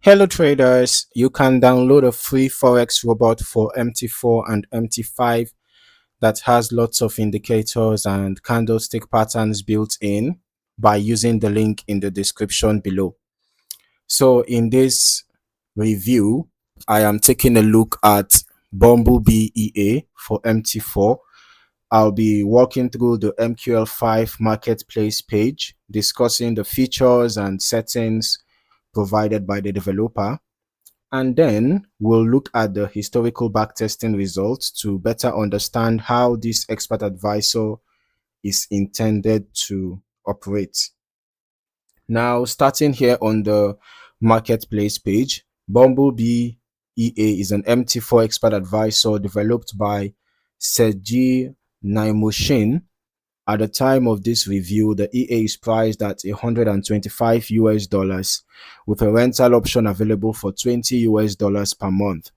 Hello traders, you can download a free Forex robot for MT4 and MT5 that has lots of indicators and candlestick patterns built in by using the link in the description below. So in this review, I am taking a look at Bumblebee EA for MT4. I'll be walking through the MQL5 Marketplace page, discussing the features and settings provided by the developer. And then we'll look at the historical backtesting results to better understand how this expert advisor is intended to operate. Now, starting here on the marketplace page, Bumblebee EA is an MT4 expert advisor developed by Sergey Naimoshin. At the time of this review, the EA is priced at 125 US dollars with a rental option available for 20 US dollars per month.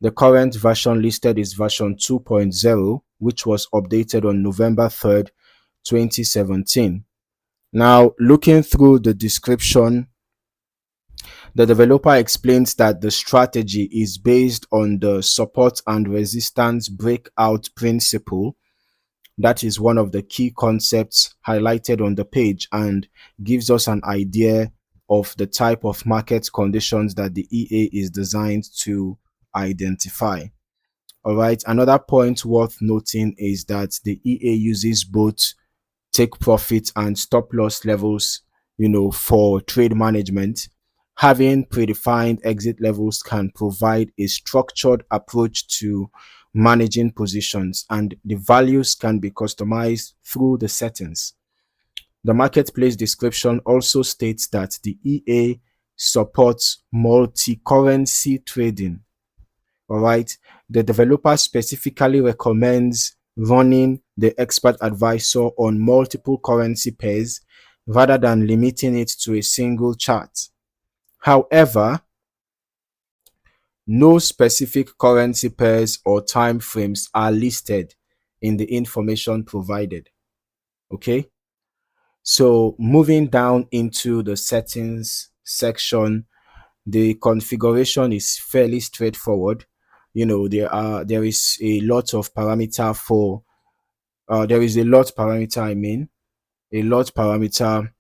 The current version listed is version 2.0, which was updated on November 3rd, 2017. Now, looking through the description, the developer explains that the strategy is based on the support and resistance breakout principle. That is one of the key concepts highlighted on the page and gives us an idea of the type of market conditions that the EA is designed to identify. All right. Another point worth noting is that the EA uses both take profit and stop loss levels, for trade management. Having predefined exit levels can provide a structured approach to managing positions, and the values can be customized through the settings. The marketplace description also states that the EA supports multi-currency trading. All right. The developer specifically recommends running the expert advisor on multiple currency pairs rather than limiting it to a single chart. However, no specific currency pairs or time frames are listed in the information provided. Okay. So moving down into the settings section, the configuration is fairly straightforward. There is a lot of parameter for there is a lot parameter, a lot parameter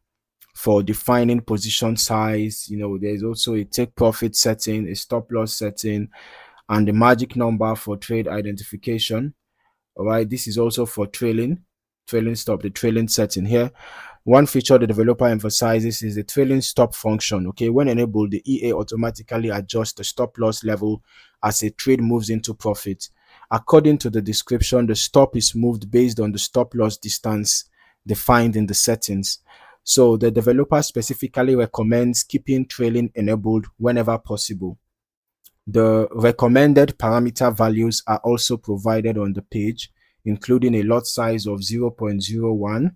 for defining position size. There's also a take profit setting, a stop loss setting, and the magic number for trade identification. All right, this is also for trailing stop, the trailing setting here. One feature the developer emphasizes is the trailing stop function. Okay, when enabled, the EA automatically adjusts the stop loss level as a trade moves into profit. According to the description, the stop is moved based on the stop loss distance defined in the settings. So the developer specifically recommends keeping trailing enabled whenever possible. The recommended parameter values are also provided on the page, including a lot size of 0.01,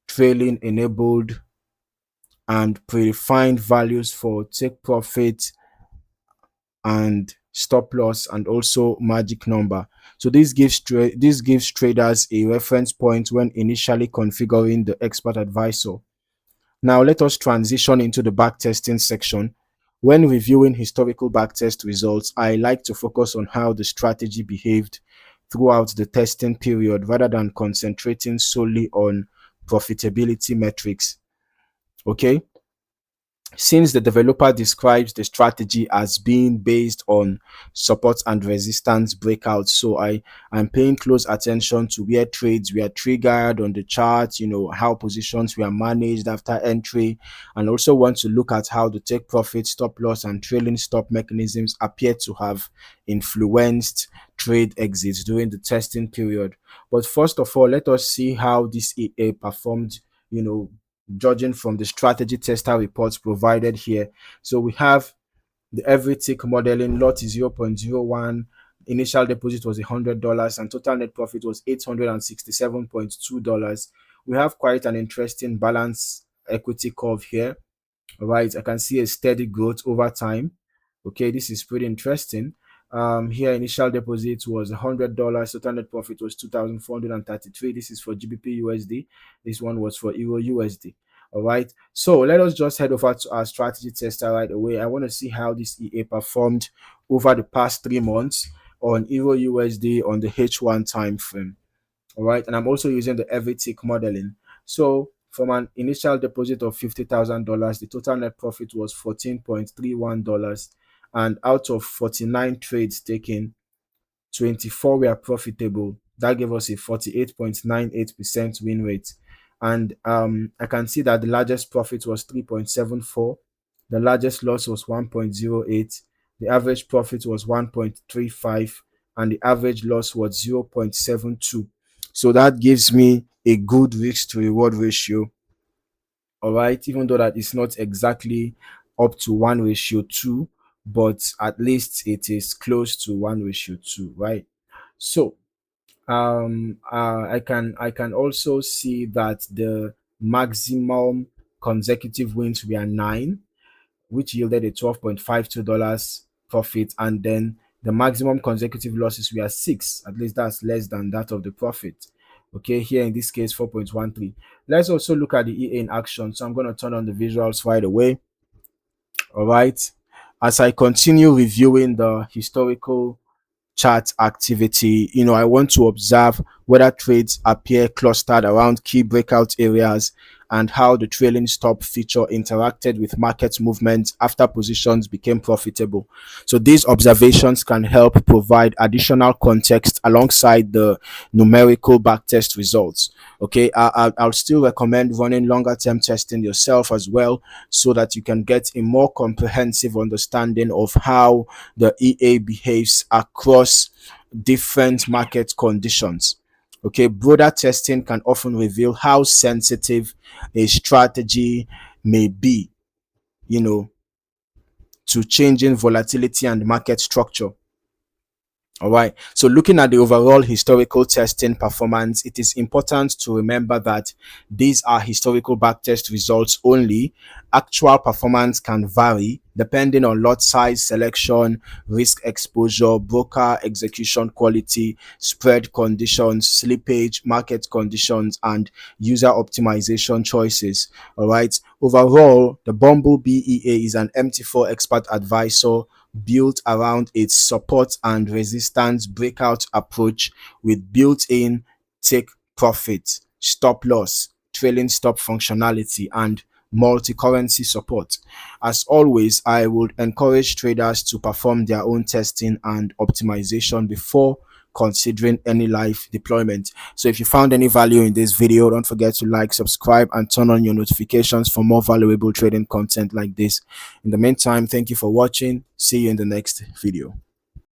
trailing enabled, and predefined values for take profit and stop loss, and also magic number. So this gives traders a reference point when initially configuring the expert advisor. Now let us transition into the backtesting section. When reviewing historical backtest results, I like to focus on how the strategy behaved throughout the testing period rather than concentrating solely on profitability metrics. Okay. Since the developer describes the strategy as being based on support and resistance breakouts, so I'm paying close attention to where trades were triggered on the chart, how positions were managed after entry, and also want to look at how the take profit, stop loss, and trailing stop mechanisms appear to have influenced trade exits during the testing period. But first of all, let us see how this EA performed, judging from the strategy tester reports provided here. So we have the every tick modeling. Lot is 0.01, initial deposit was $100, and total net profit was $867.2. We have quite an interesting balance equity curve here. All right, I can see a steady growth over time. Okay, this is pretty interesting. Here initial deposit was $100, total net profit was 2,433. This is for GBP USD. This one was for Euro USD. All right. So let us just head over to our strategy tester right away. I want to see how this EA performed over the past 3 months on Euro USD on the H1 time frame. All right. And I'm also using the every tick modeling. So from an initial deposit of $50,000, the total net profit was $14.31. And out of 49 trades taken, 24 were profitable. That gave us a 48.98% win rate. And I can see that the largest profit was 3.74, the largest loss was 1.08, the average profit was 1.35, and the average loss was 0.72. So that gives me a good risk to reward ratio. All right, even though that is not exactly up to 1:2, but at least it is close to 1:2, right? So I can also see that the maximum consecutive wins were 9, which yielded a $12.52 profit, and then the maximum consecutive losses were 6. At least that's less than that of the profit. Okay, here in this case 4.13. Let's also look at the EA in action. So I'm going to turn on the visuals right away. All right, as I continue reviewing the historical chart activity, I want to observe whether trades appear clustered around key breakout areas and how the trailing stop feature interacted with market movement after positions became profitable. So these observations can help provide additional context alongside the numerical backtest results. Okay, I'll still recommend running longer term testing yourself as well, so that you can get a more comprehensive understanding of how the EA behaves across different market conditions. Okay, broader testing can often reveal how sensitive a strategy may be, you know, to changing volatility and market structure. All right. So looking at the overall historical testing performance, it is important to remember that these are historical backtest results only. Actual performance can vary depending on lot size, selection, risk exposure, broker execution quality, spread conditions, slippage, market conditions, and user optimization choices. All right. Overall, the Bumblebee EA is an MT4 expert advisor built around its support and resistance breakout approach with built-in take profit, stop loss, trailing stop functionality, and multi-currency support. As always, I would encourage traders to perform their own testing and optimization before considering any live deployment. So if you found any value in this video, don't forget to like, subscribe, and turn on your notifications for more valuable trading content like this. In the meantime, thank you for watching. See you in the next video.